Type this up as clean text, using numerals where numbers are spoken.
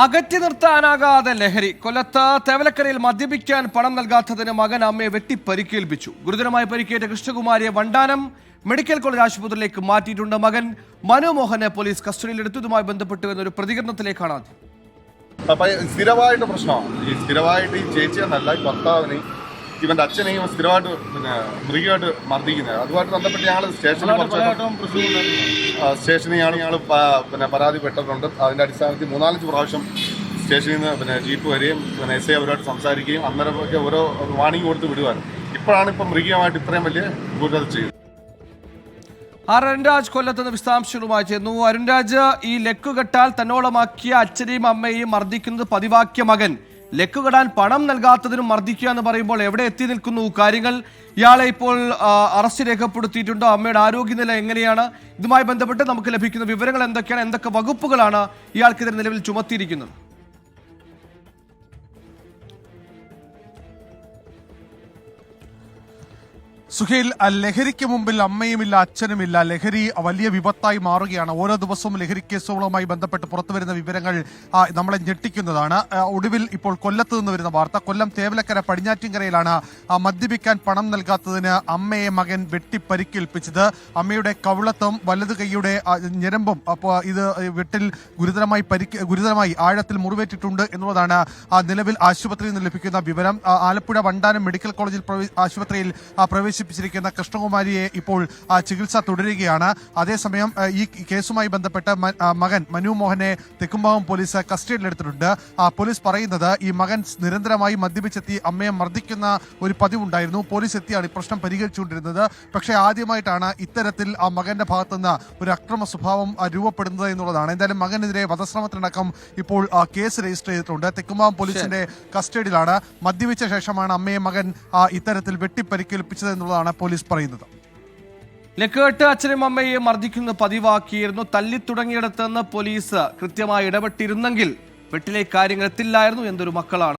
അകറ്റി നിർത്താനാകാതെ ലഹരി. കൊല്ലത്ത് തേവലക്കരയിൽ മദ്യപിക്കാൻ പണം നൽകാത്തതിന് മകൻ അമ്മയെ വെട്ടി പരിക്കേൽപ്പിച്ചു. ഗുരുതരമായി പരിക്കേറ്റ കൃഷ്ണകുമാരിയെ വണ്ടാനം മെഡിക്കൽ കോളേജ് ആശുപത്രിയിലേക്ക് മാറ്റിയിട്ടുണ്ട്. മകൻ മനോമോഹനെ പോലീസ് കസ്റ്റഡിയിലെടുത്തതുമായി ബന്ധപ്പെട്ട് എന്നൊരു പ്രതികരണത്തിലേക്കാണ് ആദ്യം. സ്ഥിരമായിട്ട് പ്രശ്നമാണ്. ഈ ചേച്ചി എന്നല്ല, ഈ ഭർത്താവിനെയും ഇവന്റെ അച്ഛനെയും സ്ഥിരമായിട്ട് മൃഗമായിട്ട് മർദ്ദിക്കുന്നത്. അതുമായിട്ട് ബന്ധപ്പെട്ട് ഞങ്ങൾ സ്റ്റേഷനിൽ ഞങ്ങൾ പരാതിപ്പെട്ടിട്ടുണ്ട്. അതിന്റെ അടിസ്ഥാനത്തിൽ 3-4 പ്രാവശ്യം സ്റ്റേഷനിൽ നിന്ന് ജീപ്പ് വരികയും എസ് ഐ അവരുമായിട്ട് സംസാരിക്കുകയും അന്നേരമൊക്കെ ഓരോ വാണിംഗ് കൊടുത്ത് വിടുവാനും. ഇപ്പോഴാണ് മൃഗമായിട്ട് ഇത്രയും വലിയ ക്രൂരത ചെയ്യുന്നത്. അരുൺരാജ് കൊല്ലത്ത് നിന്ന് വിശദാംശങ്ങളുമായി ചേർന്നു. അരുൺരാജ്, ഈ ലെക്കുകെട്ടാൽ തന്നോളമാക്കിയ അച്ഛനെയും അമ്മയെയും മർദ്ദിക്കുന്നത് പതിവാക്കിയ മകൻ ലെക്കുകെടാൻ പണം നൽകാത്തതിനും മർദ്ദിക്കുക എന്ന് പറയുമ്പോൾ എവിടെ എത്തി നിൽക്കുന്നു കാര്യങ്ങൾ? ഇയാളെ ഇപ്പോൾ അറസ്റ്റ് രേഖപ്പെടുത്തിയിട്ടുണ്ടോ? അമ്മയുടെ ആരോഗ്യനില എങ്ങനെയാണ്? ഇതുമായി ബന്ധപ്പെട്ട് നമുക്ക് ലഭിക്കുന്ന വിവരങ്ങൾ എന്തൊക്കെയാണ്? എന്തൊക്കെ വകുപ്പുകളാണ് ഇയാൾക്കെതിരെ നിലവിൽ ചുമത്തിയിരിക്കുന്നത്? സുഹേൽ, ലഹരിക്ക് മുമ്പിൽ അമ്മയുമില്ല അച്ഛനുമില്ല. ലഹരി വലിയ വിപത്തായി മാറുകയാണ്. ഓരോ ദിവസവും ലഹരി കേസുകളുമായി ബന്ധപ്പെട്ട് പുറത്തുവരുന്ന വിവരങ്ങൾ നമ്മളെ ഞെട്ടിക്കുന്നതാണ്. ഒടുവിൽ ഇപ്പോൾ കൊല്ലത്ത് നിന്ന് വരുന്ന വാർത്ത. കൊല്ലം തേവലക്കര പടിഞ്ഞാറ്റിൻകരയിലാണ് മദ്യപിക്കാൻ പണം നൽകാത്തതിന് അമ്മയെ മകൻ വെട്ടി പരിക്കേൽപ്പിച്ചത്. അമ്മയുടെ കവിളത്തും വലത് കൈയുടെ ഞരമ്പും ഇത് വെട്ടിൽ ഗുരുതരമായി ആഴത്തിൽ മുറിവേറ്റിട്ടുണ്ട് എന്നുള്ളതാണ് നിലവിൽ ആശുപത്രിയിൽ നിന്ന് ലഭിക്കുന്ന വിവരം. ആലപ്പുഴ വണ്ടാനം മെഡിക്കൽ കോളേജിൽ ആശുപത്രിയിൽ പ്രവേശിപ്പിച്ചിരിക്കുന്ന കൃഷ്ണകുമാരിയെ ഇപ്പോൾ ചികിത്സ തുടരുകയാണ്. അതേസമയം ഈ കേസുമായി ബന്ധപ്പെട്ട് മകൻ മനോമോഹനെ തെക്കുംഭാഗം പോലീസ് കസ്റ്റഡിയിലെടുത്തിട്ടുണ്ട്. പോലീസ് പറയുന്നത് ഈ മകൻ നിരന്തരമായി മദ്യപിച്ചെത്തി അമ്മയെ മർദ്ദിക്കുന്ന ഒരു പതിവുണ്ടായിരുന്നു. പോലീസ് എത്തിയാണ് ഈ പ്രശ്നം പരിഹരിച്ചുകൊണ്ടിരുന്നത്. പക്ഷേ ആദ്യമായിട്ടാണ് ഇത്തരത്തിൽ ആ മകന്റെ ഭാഗത്തുനിന്ന് ഒരു അക്രമ സ്വഭാവം രൂപപ്പെടുന്നത് എന്നുള്ളതാണ്. എന്തായാലും മകനെതിരെ വധശ്രമത്തിനടക്കം ഇപ്പോൾ കേസ് രജിസ്റ്റർ ചെയ്തിട്ടുണ്ട്. തെക്കുംഭാഗം പോലീസിന്റെ കസ്റ്റഡിയിലാണ്. മദ്യപിച്ച ശേഷമാണ് അമ്മയെ മകൻ ഇത്തരത്തിൽ വെട്ടിപ്പരിക്കേൽപ്പിച്ചത് എന്നുള്ളതാണ് പോലീസ് പറയുന്നത്. ലെക്കുകെട്ട് അച്ഛനും അമ്മയെയും മർദ്ദിക്കുന്നത് പതിവാക്കിയിരുന്നു. തല്ലി തുടങ്ങിയിടത്തുനിന്ന് പോലീസ് കൃത്യമായി ഇടപെട്ടിരുന്നെങ്കിൽ വെട്ടിലേക്ക് കാര്യങ്ങൾ എത്തില്ലായിരുന്നു. എന്തൊരു മക്കളാണ്.